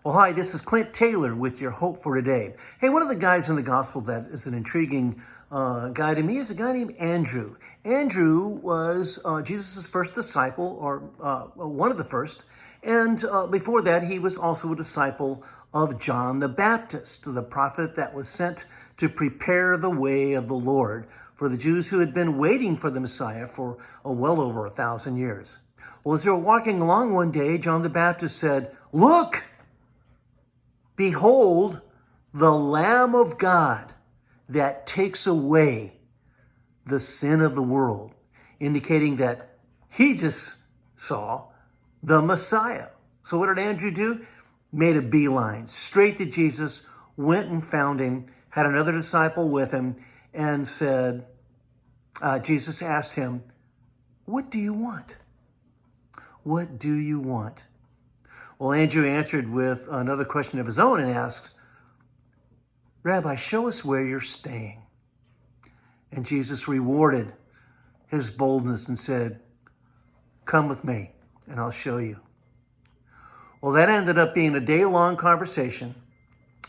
Well, hi, this is Clint Taylor with your Hope for Today. Hey, one of the guys in the gospel that is an intriguing guy to me is a guy named Andrew. Andrew was Jesus' first disciple, or one of the first. And before that, he was also a disciple of John the Baptist, the prophet that was sent to prepare the way of the Lord for the Jews who had been waiting for the Messiah for well over 1,000 years. Well, as they were walking along one day, John the Baptist said, "Look! Behold, the Lamb of God that takes away the sin of the world," indicating that he just saw the Messiah. So what did Andrew do? Made a beeline straight to Jesus, went and found him, had another disciple with him, and said, Jesus asked him, "What do you want? What do you want?" Well, Andrew answered with another question of his own and asks, "Rabbi, show us where you're staying." And Jesus rewarded his boldness and said, "Come with me and I'll show you." Well, that ended up being a day-long conversation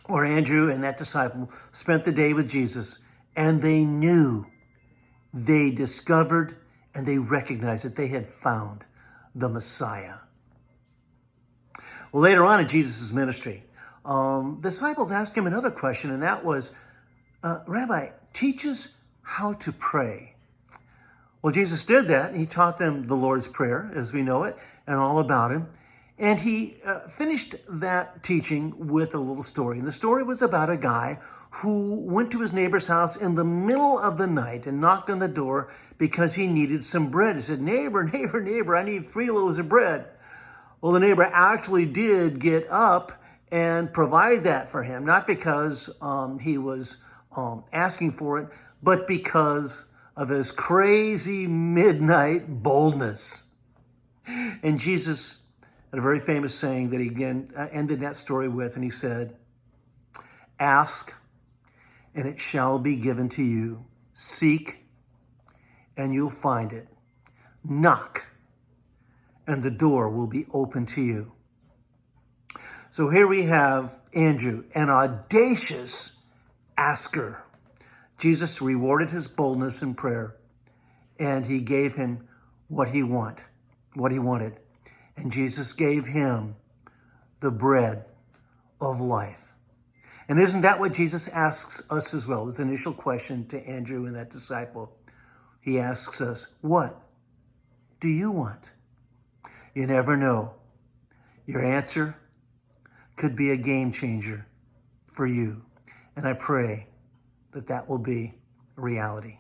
where Andrew and that disciple spent the day with Jesus, and they knew, they discovered, and they recognized that they had found the Messiah. Well, later on in Jesus' ministry, disciples asked him another question, and that was, "Rabbi, teach us how to pray." Well, Jesus did that. He taught them the Lord's Prayer, as we know it, and all about him. And he finished that teaching with a little story. And the story was about a guy who went to his neighbor's house in the middle of the night and knocked on the door because he needed some bread. He said, "Neighbor, neighbor, neighbor, I need 3 loaves of bread." Well, the neighbor actually did get up and provide that for him, not because he was asking for it, but because of his crazy midnight boldness. And Jesus had a very famous saying that he again ended that story with, and he said, "Ask, and it shall be given to you. Seek, and you'll find it. Knock, and the door will be open to you." So here we have Andrew, an audacious asker. Jesus rewarded his boldness in prayer, and he gave him what he wanted. And Jesus gave him the bread of life. And isn't that what Jesus asks us as well? His initial question to Andrew and that disciple. He asks us, "What do you want?" You never know. Your answer could be a game changer for you. And I pray that that will be a reality.